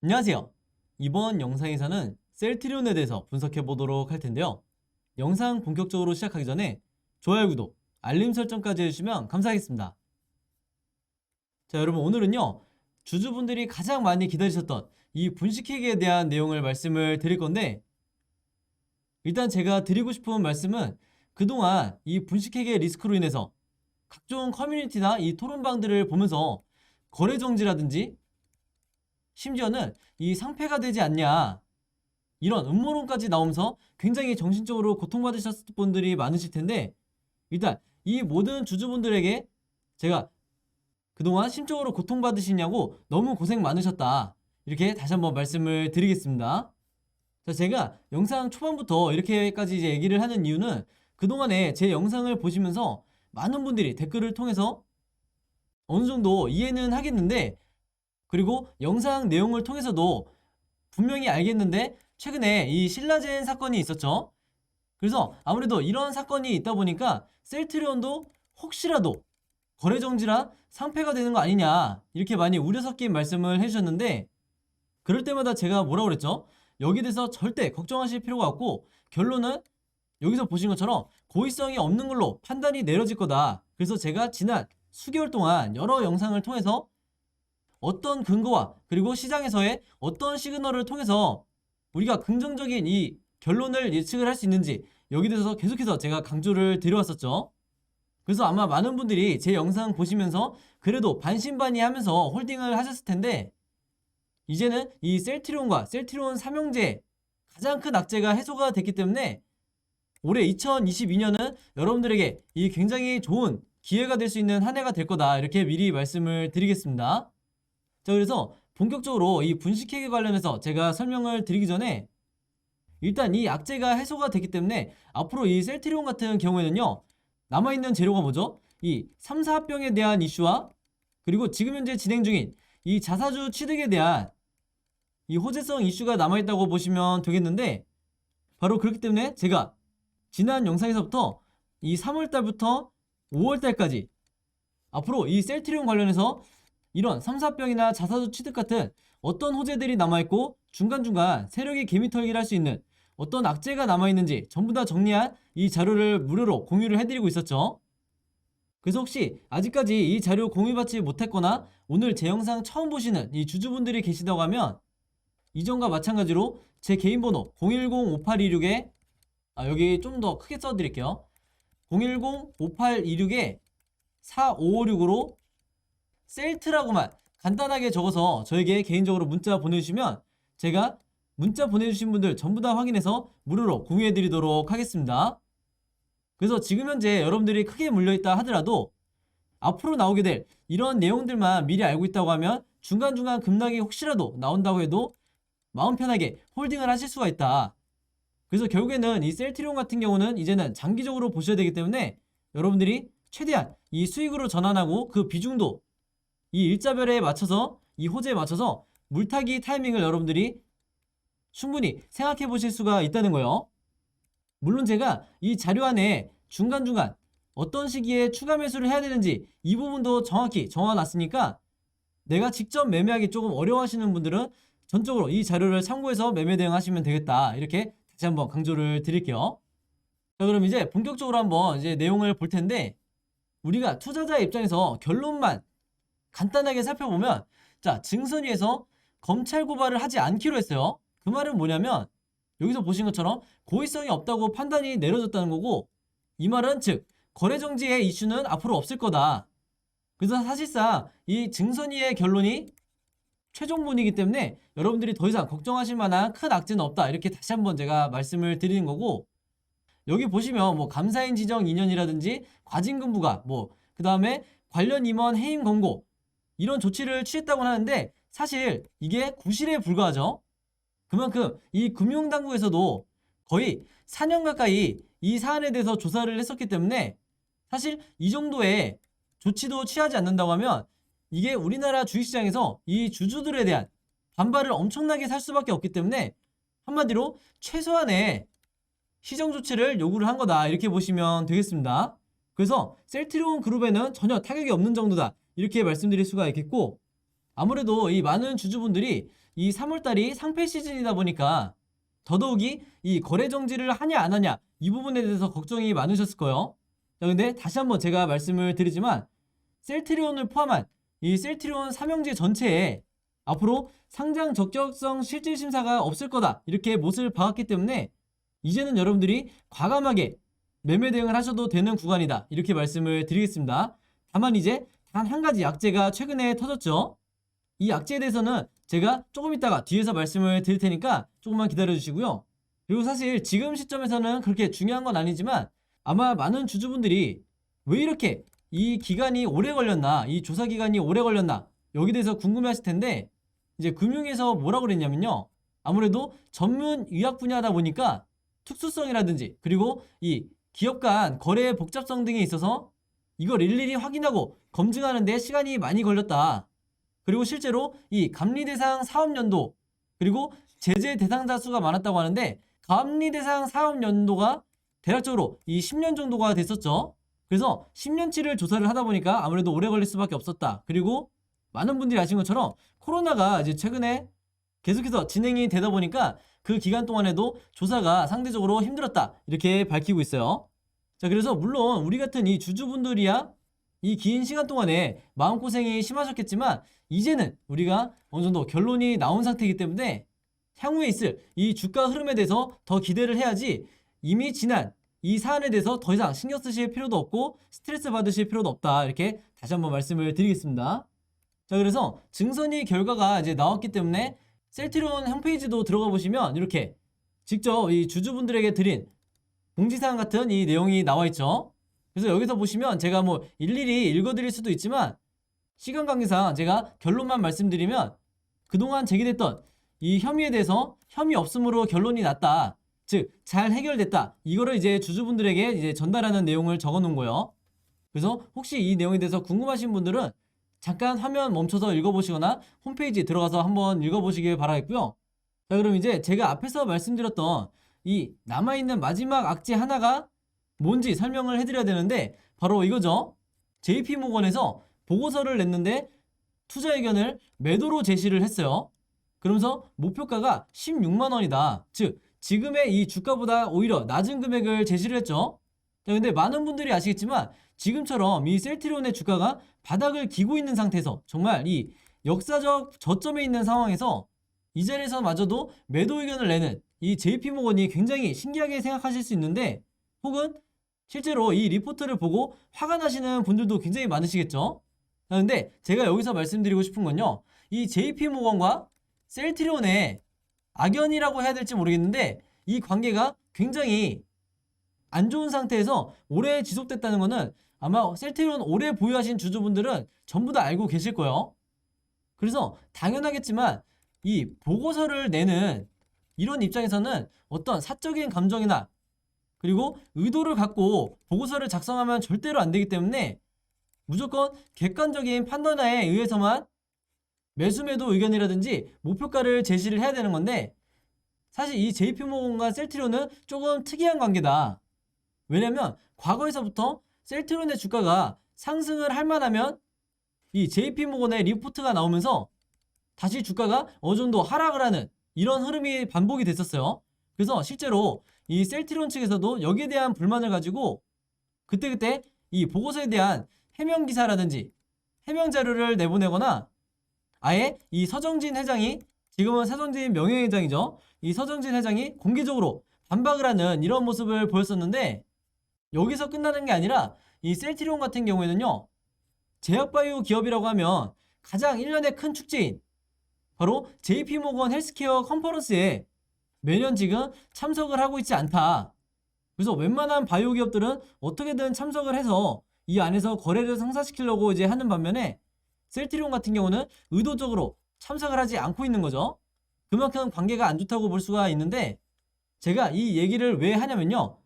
안녕하세요. 이번 영상에서는 셀트리온에 대해서 분석해 보도록 할 텐데요. 영상 본격적으로 시작하기 전에 좋아요, 구독, 알림 설정까지 해주시면 감사하겠습니다. 자, 여러분, 오늘은요, 주주분들이 가장 많이 기다리셨던 이 분식회계에 대한 내용을 말씀을 드릴 건데, 일단 제가 드리고 싶은 말씀은 그동안 이 분식회계 리스크로 인해서 각종 커뮤니티나 이 토론방들을 보면서 거래 정지라든지 심지어는 이 상폐가 되지 않냐, 이런 음모론까지 나오면서 굉장히 정신적으로 고통받으셨을 분들이 많으실 텐데, 일단 이 모든 주주분들에게 제가 그동안 심적으로 고통받으시냐고 너무 고생 많으셨다, 이렇게 다시 한번 말씀을 드리겠습니다. 자, 제가 영상 초반부터 이렇게까지 이제 얘기를 하는 이유는 그동안에 제 영상을 보시면서 많은 분들이 댓글을 통해서 어느 정도 이해는 하겠는데, 그리고 영상 내용을 통해서도 분명히 알겠는데, 최근에 이 신라젠 사건이 있었죠. 그래서 아무래도 이런 사건이 있다 보니까 셀트리온도 혹시라도 거래 정지라 상폐가 되는 거 아니냐, 이렇게 많이 우려 섞인 말씀을 해주셨는데, 그럴 때마다 제가 뭐라고 그랬죠? 여기에 대해서 절대 걱정하실 필요가 없고, 결론은 여기서 보신 것처럼 고의성이 없는 걸로 판단이 내려질 거다. 그래서 제가 지난 수개월 동안 여러 영상을 통해서 어떤 근거와 그리고 시장에서의 어떤 시그널을 통해서 우리가 긍정적인 이 결론을 예측을 할 수 있는지, 여기에 대해서 계속해서 제가 강조를 드려왔었죠. 그래서 아마 많은 분들이 제 영상 보시면서 그래도 반신반의하면서 홀딩을 하셨을 텐데, 이제는 이 셀트리온과 셀트리온 삼형제 가장 큰 악재가 해소가 됐기 때문에 올해 2022년은 여러분들에게 이 굉장히 좋은 기회가 될 수 있는 한 해가 될 거다, 이렇게 미리 말씀을 드리겠습니다. 자, 그래서 본격적으로 이 분식회계 관련해서 제가 설명을 드리기 전에, 일단 이 악재가 해소가 됐기 때문에 앞으로 이 셀트리온 같은 경우에는요, 남아있는 재료가 뭐죠? 이 3, 4합병에 대한 이슈와 그리고 지금 현재 진행 중인 이 자사주 취득에 대한 이 호재성 이슈가 남아있다고 보시면 되겠는데, 바로 그렇기 때문에 제가 지난 영상에서부터 이 3월달부터 5월달까지 앞으로 이 셀트리온 관련해서 이런 3, 4병이나 자사주 취득 같은 어떤 호재들이 남아있고 중간중간 세력이 개미털기를 할 수 있는 어떤 악재가 남아있는지 전부 다 정리한 이 자료를 무료로 공유를 해드리고 있었죠. 그래서 혹시 아직까지 이 자료 공유받지 못했거나 오늘 제 영상 처음 보시는 이 주주분들이 계시다고 하면, 이전과 마찬가지로 제 개인 번호 010-5826에 여기 좀 더 크게 써드릴게요. 010-5826에 4556으로 셀트라고만 간단하게 적어서 저에게 개인적으로 문자 보내주시면 제가 문자 보내주신 분들 전부 다 확인해서 무료로 공유해드리도록 하겠습니다. 그래서 지금 현재 여러분들이 크게 물려있다 하더라도 앞으로 나오게 될 이런 내용들만 미리 알고 있다고 하면 중간중간 급락이 혹시라도 나온다고 해도 마음 편하게 홀딩을 하실 수가 있다. 그래서 결국에는 이 셀트리온 같은 경우는 이제는 장기적으로 보셔야 되기 때문에 여러분들이 최대한 이 수익으로 전환하고 그 비중도 이 일자별에 맞춰서 이 호재에 맞춰서 물타기 타이밍을 여러분들이 충분히 생각해 보실 수가 있다는 거예요. 물론 제가 이 자료 안에 중간중간 어떤 시기에 추가 매수를 해야 되는지 이 부분도 정확히 정해놨으니까, 내가 직접 매매하기 조금 어려워하시는 분들은 전적으로 이 자료를 참고해서 매매 대응하시면 되겠다, 이렇게 다시 한번 강조를 드릴게요. 자, 그럼 이제 본격적으로 한번 이제 내용을 볼 텐데, 우리가 투자자 입장에서 결론만 간단하게 살펴보면, 자, 증선위에서 검찰 고발을 하지 않기로 했어요. 그 말은 뭐냐면 여기서 보신 것처럼 고의성이 없다고 판단이 내려졌다는 거고, 이 말은 즉 거래정지의 이슈는 앞으로 없을 거다. 그래서 사실상 이 증선위의 결론이 최종본이기 때문에 여러분들이 더 이상 걱정하실 만한 큰 악재는 없다, 이렇게 다시 한번 제가 말씀을 드리는 거고, 여기 보시면 뭐 감사인 지정 2년이라든지 과징금 부과, 뭐 그 다음에 관련 임원 해임 권고, 이런 조치를 취했다고 하는데 사실 이게 구실에 불과하죠. 그만큼 이 금융당국에서도 거의 4년 가까이 이 사안에 대해서 조사를 했었기 때문에 사실 이 정도의 조치도 취하지 않는다고 하면 이게 우리나라 주식시장에서 이 주주들에 대한 반발을 엄청나게 살 수밖에 없기 때문에, 한마디로 최소한의 시정 조치를 요구를 한 거다, 이렇게 보시면 되겠습니다. 그래서 셀트리온 그룹에는 전혀 타격이 없는 정도다, 이렇게 말씀드릴 수가 있겠고, 아무래도 이 많은 주주분들이 이 3월달이 상패 시즌이다 보니까 더더욱이 이 거래 정지를 하냐 안 하냐 이 부분에 대해서 걱정이 많으셨을 거예요. 자, 근데 다시 한번 제가 말씀을 드리지만 셀트리온을 포함한 이 셀트리온 삼형제 전체에 앞으로 상장 적격성 실질 심사가 없을 거다 이렇게 못을 박았기 때문에 이제는 여러분들이 과감하게 매매 대응을 하셔도 되는 구간이다 이렇게 말씀을 드리겠습니다. 다만 이제 단 한 가지 약재가 최근에 터졌죠. 이 약재에 대해서는 제가 조금 있다가 뒤에서 말씀을 드릴 테니까 조금만 기다려 주시고요. 그리고 사실 지금 시점에서는 그렇게 중요한 건 아니지만 아마 많은 주주분들이 왜 이렇게 이 기간이 오래 걸렸나, 이 조사 기간이 오래 걸렸나 여기 대해서 궁금해 하실 텐데 이제 금융에서 뭐라고 그랬냐면요. 아무래도 전문 의학 분야다 보니까 특수성이라든지 그리고 이 기업 간 거래 복잡성 등에 있어서 이걸 일일이 확인하고 검증하는 데 시간이 많이 걸렸다. 그리고 실제로 이 감리 대상 사업 연도 그리고 제재 대상자 수가 많았다고 하는데 감리 대상 사업 연도가 대략적으로 이 10년 정도가 됐었죠. 그래서 10년치를 조사를 하다 보니까 아무래도 오래 걸릴 수밖에 없었다. 그리고 많은 분들이 아신 것처럼 코로나가 이제 최근에 계속해서 진행이 되다 보니까 그 기간 동안에도 조사가 상대적으로 힘들었다. 이렇게 밝히고 있어요. 자, 그래서 물론 우리 같은 이 주주분들이야 이 긴 시간 동안에 마음고생이 심하셨겠지만 이제는 우리가 어느 정도 결론이 나온 상태이기 때문에 향후에 있을 이 주가 흐름에 대해서 더 기대를 해야지 이미 지난 이 사안에 대해서 더 이상 신경 쓰실 필요도 없고 스트레스 받으실 필요도 없다. 이렇게 다시 한번 말씀을 드리겠습니다. 자, 그래서 증선이 결과가 이제 나왔기 때문에 셀트리온 홈페이지도 들어가 보시면 이렇게 직접 이 주주분들에게 드린 공지사항 같은 이 내용이 나와 있죠. 그래서 여기서 보시면 제가 뭐 일일이 읽어드릴 수도 있지만 시간 관계상 제가 결론만 말씀드리면 그동안 제기됐던 이 혐의에 대해서 혐의 없음으로 결론이 났다. 즉, 잘 해결됐다. 이거를 이제 주주분들에게 이제 전달하는 내용을 적어 놓은 거예요. 그래서 혹시 이 내용에 대해서 궁금하신 분들은 잠깐 화면 멈춰서 읽어보시거나 홈페이지 들어가서 한번 읽어보시길 바라겠고요. 자, 그럼 이제 제가 앞에서 말씀드렸던 이 남아있는 마지막 악재 하나가 뭔지 설명을 해드려야 되는데 바로 이거죠. JP모건에서 보고서를 냈는데 투자 의견을 매도로 제시를 했어요. 그러면서 목표가가 16만 원이다. 즉 지금의 이 주가보다 오히려 낮은 금액을 제시를 했죠. 자, 근데 많은 분들이 아시겠지만 지금처럼 이 셀트리온의 주가가 바닥을 기고 있는 상태에서 정말 이 역사적 저점에 있는 상황에서 이 자리에서마저도 매도 의견을 내는 이 JP모건이 굉장히 신기하게 생각하실 수 있는데 혹은 실제로 이 리포트를 보고 화가 나시는 분들도 굉장히 많으시겠죠. 그런데 제가 여기서 말씀드리고 싶은 건요. 이 JP모건과 셀트리온의 악연이라고 해야 될지 모르겠는데 이 관계가 굉장히 안 좋은 상태에서 오래 지속됐다는 것은 아마 셀트리온 오래 보유하신 주주분들은 전부 다 알고 계실 거예요. 그래서 당연하겠지만 이 보고서를 내는 이런 입장에서는 어떤 사적인 감정이나 그리고 의도를 갖고 보고서를 작성하면 절대로 안 되기 때문에 무조건 객관적인 판단에 의해서만 매수매도 의견이라든지 목표가를 제시를 해야 되는 건데 사실 이 JP모건과 셀트리온은 조금 특이한 관계다. 왜냐면 과거에서부터 셀트리온의 주가가 상승을 할 만하면 이 JP모건의 리포트가 나오면서 다시 주가가 어느 정도 하락을 하는 이런 흐름이 반복이 됐었어요. 그래서 실제로 이 셀트리온 측에서도 여기에 대한 불만을 가지고 그때그때 이 보고서에 대한 해명 기사라든지 해명 자료를 내보내거나 아예 이 서정진 회장이 지금은 서정진 명예회장이죠. 이 서정진 회장이 공개적으로 반박을 하는 이런 모습을 보였었는데 여기서 끝나는 게 아니라 이 셀트리온 같은 경우에는요. 제약바이오 기업이라고 하면 가장 1년의 큰 축제인 바로 JP모건 헬스케어 컨퍼런스에 매년 지금 참석을 하고 있지 않다. 그래서 웬만한 바이오 기업들은 어떻게든 참석을 해서 이 안에서 거래를 성사시키려고 이제 하는 반면에 셀트리온 같은 경우는 의도적으로 참석을 하지 않고 있는 거죠. 그만큼 관계가 안 좋다고 볼 수가 있는데 제가 이 얘기를 왜 하냐면요.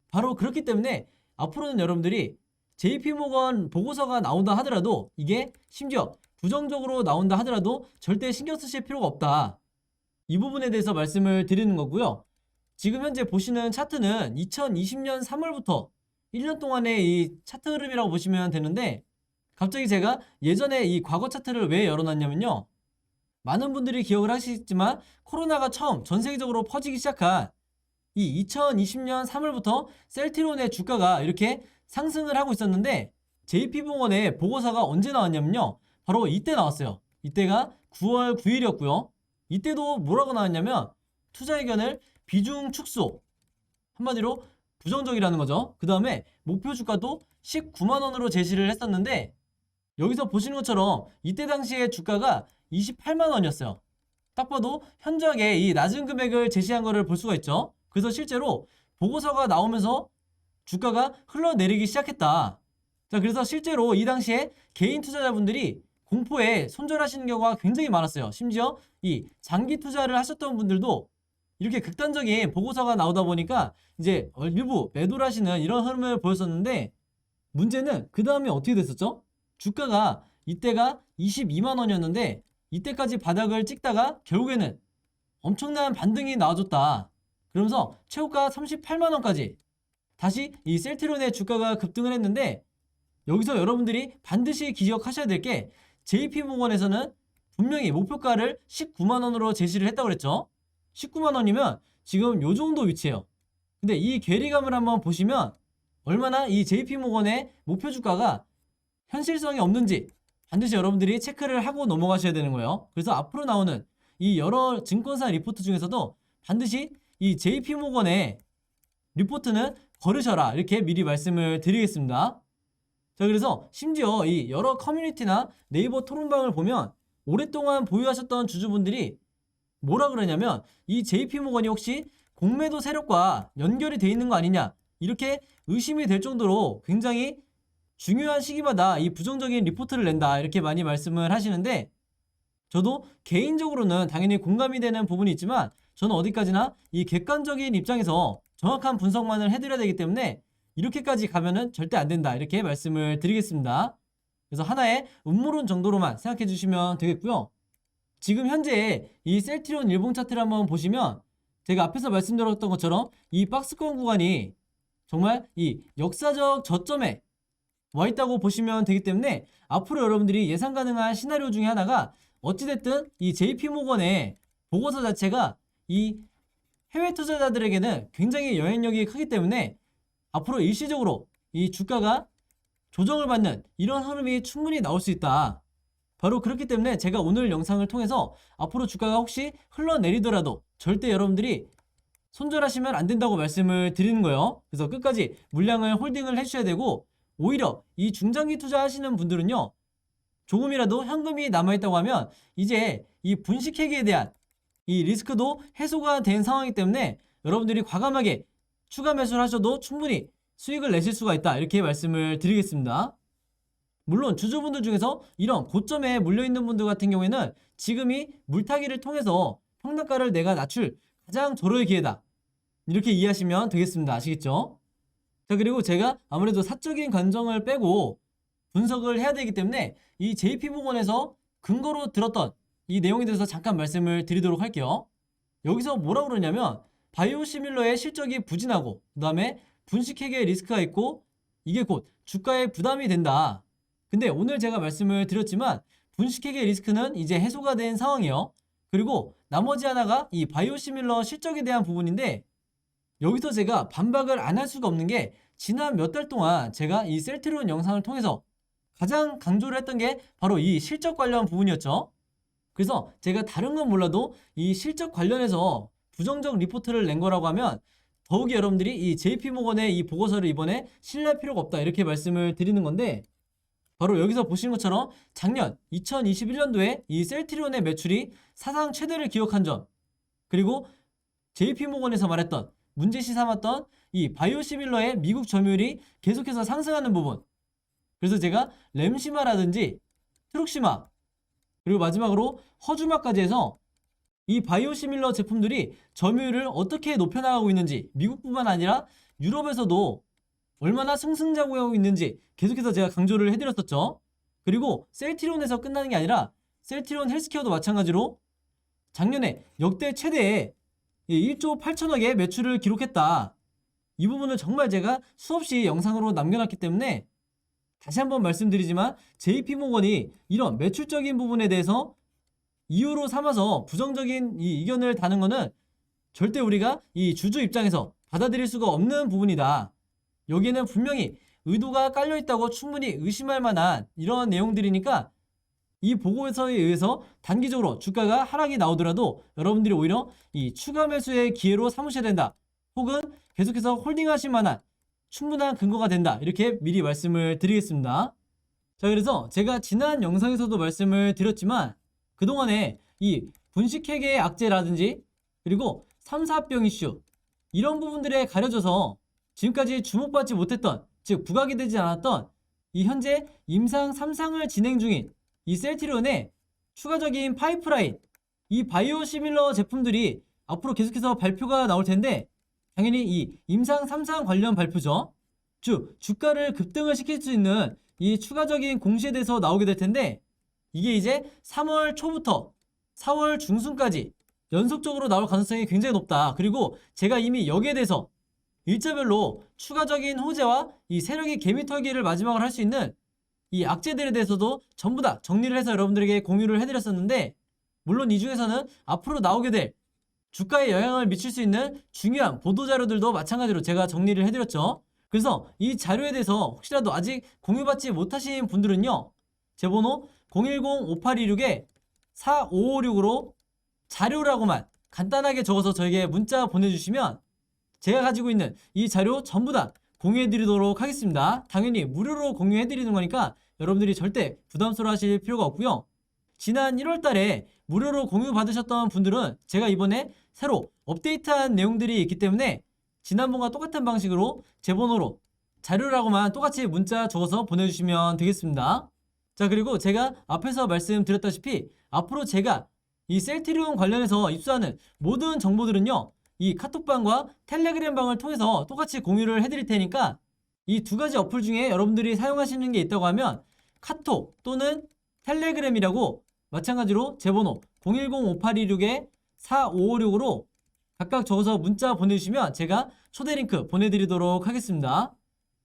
바로 그렇기 때문에 앞으로는 여러분들이 JP모건 보고서가 나온다 하더라도 이게 심지어 부정적으로 나온다 하더라도 절대 신경 쓰실 필요가 없다. 이 부분에 대해서 말씀을 드리는 거고요. 지금 현재 보시는 차트는 2020년 3월부터 1년 동안의 이 차트 흐름이라고 보시면 되는데 갑자기 제가 예전에 이 과거 차트를 왜 열어놨냐면요. 많은 분들이 기억을 하시겠지만 코로나가 처음 전 세계적으로 퍼지기 시작한 이 2020년 3월부터 셀트리온의 주가가 이렇게 상승을 하고 있었는데 JP모건의 보고서가 언제 나왔냐면요. 바로 이때 나왔어요. 이때가 9월 9일이었고요. 이때도 뭐라고 나왔냐면 투자 의견을 비중 축소, 한마디로 부정적이라는 거죠. 그 다음에 목표 주가도 19만 원으로 제시를 했었는데 여기서 보시는 것처럼 이때 당시에 주가가 28만 원이었어요. 딱 봐도 현저하게 이 낮은 금액을 제시한 거를 볼 수가 있죠. 그래서 실제로 보고서가 나오면서 주가가 흘러내리기 시작했다. 자, 그래서 실제로 이 당시에 개인 투자자분들이 공포에 손절하시는 경우가 굉장히 많았어요. 심지어 이 장기 투자를 하셨던 분들도 이렇게 극단적인 보고서가 나오다 보니까 이제 일부 매도를 하시는 이런 흐름을 보였었는데 문제는 그 다음에 어떻게 됐었죠? 주가가 이때가 22만 원이었는데 이때까지 바닥을 찍다가 결국에는 엄청난 반등이 나와줬다. 그러면서 최고가 38만 원까지 다시 이 셀트리온의 주가가 급등을 했는데 여기서 여러분들이 반드시 기억하셔야 될 게 JP모건에서는 분명히 목표가를 19만 원으로 제시를 했다고 그랬죠. 19만 원이면 지금 요 정도 위치예요. 근데 이 괴리감을 한번 보시면 얼마나 이 JP모건의 목표 주가가 현실성이 없는지 반드시 여러분들이 체크를 하고 넘어가셔야 되는 거예요. 그래서 앞으로 나오는 이 여러 증권사 리포트 중에서도 반드시 이 JP모건의 리포트는 거르셔라 이렇게 미리 말씀을 드리겠습니다. 자, 그래서 심지어 이 여러 커뮤니티나 네이버 토론방을 보면 오랫동안 보유하셨던 주주분들이 뭐라 그러냐면 이 JP모건이 혹시 공매도 세력과 연결이 돼 있는 거 아니냐 이렇게 의심이 될 정도로 굉장히 중요한 시기마다 이 부정적인 리포트를 낸다 이렇게 많이 말씀을 하시는데 저도 개인적으로는 당연히 공감이 되는 부분이 있지만 저는 어디까지나 이 객관적인 입장에서 정확한 분석만을 해드려야 되기 때문에 이렇게까지 가면은 절대 안 된다 이렇게 말씀을 드리겠습니다. 그래서 하나의 음모론 정도로만 생각해 주시면 되겠고요. 지금 현재 이 셀트리온 일봉 차트를 한번 보시면 제가 앞에서 말씀드렸던 것처럼 이 박스권 구간이 정말 이 역사적 저점에 와 있다고 보시면 되기 때문에 앞으로 여러분들이 예상 가능한 시나리오 중에 하나가 어찌됐든 이 JP모건의 보고서 자체가 이 해외 투자자들에게는 굉장히 영향력이 크기 때문에 앞으로 일시적으로 이 주가가 조정을 받는 이런 흐름이 충분히 나올 수 있다. 바로 그렇기 때문에 제가 오늘 영상을 통해서 앞으로 주가가 혹시 흘러내리더라도 절대 여러분들이 손절하시면 안 된다고 말씀을 드리는 거예요. 그래서 끝까지 물량을 홀딩을 해주셔야 되고 오히려 이 중장기 투자하시는 분들은요. 조금이라도 현금이 남아있다고 하면 이제 이 분식회계에 대한 이 리스크도 해소가 된 상황이기 때문에 여러분들이 과감하게 추가 매수를 하셔도 충분히 수익을 내실 수가 있다 이렇게 말씀을 드리겠습니다. 물론 주주분들 중에서 이런 고점에 물려있는 분들 같은 경우에는 지금이 물타기를 통해서 평단가를 내가 낮출 가장 절호의 기회다 이렇게 이해하시면 되겠습니다. 아시겠죠? 자, 그리고 제가 아무래도 사적인 감정을 빼고 분석을 해야 되기 때문에 이 JP모건에서 근거로 들었던 이 내용에 대해서 잠깐 말씀을 드리도록 할게요. 여기서 뭐라고 그러냐면 바이오시밀러의 실적이 부진하고 그 다음에 분식회계의 리스크가 있고 이게 곧 주가에 부담이 된다. 근데 오늘 제가 말씀을 드렸지만 분식회계 리스크는 이제 해소가 된 상황이에요. 그리고 나머지 하나가 이 바이오시밀러 실적에 대한 부분인데 여기서 제가 반박을 안 할 수가 없는 게 지난 몇 달 동안 제가 이 셀트리온 영상을 통해서 가장 강조를 했던 게 바로 이 실적 관련 부분이었죠. 그래서 제가 다른 건 몰라도 이 실적 관련해서 부정적 리포트를 낸 거라고 하면 더욱이 여러분들이 이 JP모건의 이 보고서를 이번에 신뢰할 필요가 없다 이렇게 말씀을 드리는 건데 바로 여기서 보시는 것처럼 작년 2021년도에 이 셀트리온의 매출이 사상 최대를 기록한 점 그리고 JP모건에서 말했던 문제시 삼았던 이 바이오시밀러의 미국 점유율이 계속해서 상승하는 부분 그래서 제가 램시마라든지 트룩시마 그리고 마지막으로 허주마까지 해서 이 바이오시밀러 제품들이 점유율을 어떻게 높여나가고 있는지 미국뿐만 아니라 유럽에서도 얼마나 승승장구하고 있는지 계속해서 제가 강조를 해드렸었죠. 그리고 셀트리온에서 끝나는 게 아니라 셀트리온 헬스케어도 마찬가지로 작년에 역대 최대의 1조 8천억의 매출을 기록했다. 이 부분을 정말 제가 수없이 영상으로 남겨놨기 때문에 다시 한번 말씀드리지만 JP모건이 이런 매출적인 부분에 대해서 이유로 삼아서 부정적인 이 의견을 다는 것은 절대 우리가 이 주주 입장에서 받아들일 수가 없는 부분이다. 여기에는 분명히 의도가 깔려있다고 충분히 의심할 만한 이런 내용들이니까 이 보고서에 의해서 단기적으로 주가가 하락이 나오더라도 여러분들이 오히려 이 추가 매수의 기회로 삼으셔야 된다. 혹은 계속해서 홀딩하실 만한 충분한 근거가 된다. 이렇게 미리 말씀을 드리겠습니다. 자, 그래서 제가 지난 영상에서도 말씀을 드렸지만 그동안에 이 분식회계 악재라든지 그리고 3, 4병 이슈 이런 부분들에 가려져서 지금까지 주목받지 못했던, 즉 부각이 되지 않았던 이 현재 임상 3상을 진행 중인 이 셀트리온의 추가적인 파이프라인, 이 바이오시밀러 제품들이 앞으로 계속해서 발표가 나올 텐데 당연히 이 임상 3상 관련 발표죠. 주가를 급등을 시킬 수 있는 이 추가적인 공시에 대해서 나오게 될 텐데 이게 이제 3월 초부터 4월 중순까지 연속적으로 나올 가능성이 굉장히 높다. 그리고 제가 이미 여기에 대해서 일자별로 추가적인 호재와 이 세력의 개미털기를 마지막으로 할 수 있는 이 악재들에 대해서도 전부 다 정리를 해서 여러분들에게 공유를 해드렸었는데 물론 이 중에서는 앞으로 나오게 될 주가에 영향을 미칠 수 있는 중요한 보도자료들도 마찬가지로 제가 정리를 해드렸죠. 그래서 이 자료에 대해서 혹시라도 아직 공유받지 못하신 분들은요, 제 번호 010-5826-4556으로 자료라고만 간단하게 적어서 저에게 문자 보내주시면 제가 가지고 있는 이 자료 전부 다 공유해드리도록 하겠습니다. 당연히 무료로 공유해드리는 거니까 여러분들이 절대 부담스러워 하실 필요가 없고요. 지난 1월 달에 무료로 공유 받으셨던 분들은 제가 이번에 새로 업데이트한 내용들이 있기 때문에 지난번과 똑같은 방식으로 제 번호로 자료라고만 똑같이 문자 적어서 보내주시면 되겠습니다. 자, 그리고 제가 앞에서 말씀드렸다시피 앞으로 제가 이 셀트리온 관련해서 입수하는 모든 정보들은요, 이 카톡방과 텔레그램 방을 통해서 똑같이 공유를 해드릴 테니까 이 두 가지 어플 중에 여러분들이 사용하시는 게 있다고 하면 카톡 또는 텔레그램이라고 마찬가지로 제 번호 010-5826-4556으로 각각 적어서 문자 보내주시면 제가 초대 링크 보내드리도록 하겠습니다.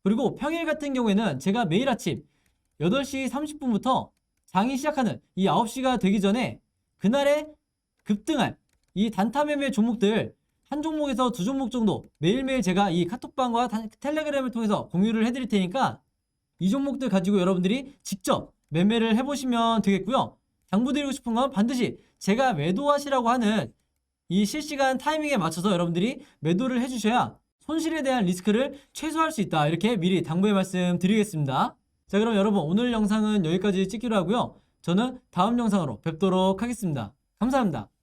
그리고 평일 같은 경우에는 제가 매일 아침 8시 30분부터 장이 시작하는 이 9시가 되기 전에 그날에 급등할 이 단타 매매 종목들 한 종목에서 두 종목 정도 매일매일 제가 이 카톡방과 텔레그램을 통해서 공유를 해드릴 테니까 이 종목들 가지고 여러분들이 직접 매매를 해보시면 되겠고요. 당부드리고 싶은 건 반드시 제가 매도하시라고 하는 이 실시간 타이밍에 맞춰서 여러분들이 매도를 해주셔야 손실에 대한 리스크를 최소화할 수 있다. 이렇게 미리 당부의 말씀 드리겠습니다. 자, 그럼 여러분 오늘 영상은 여기까지 찍기로 하고요. 저는 다음 영상으로 뵙도록 하겠습니다. 감사합니다.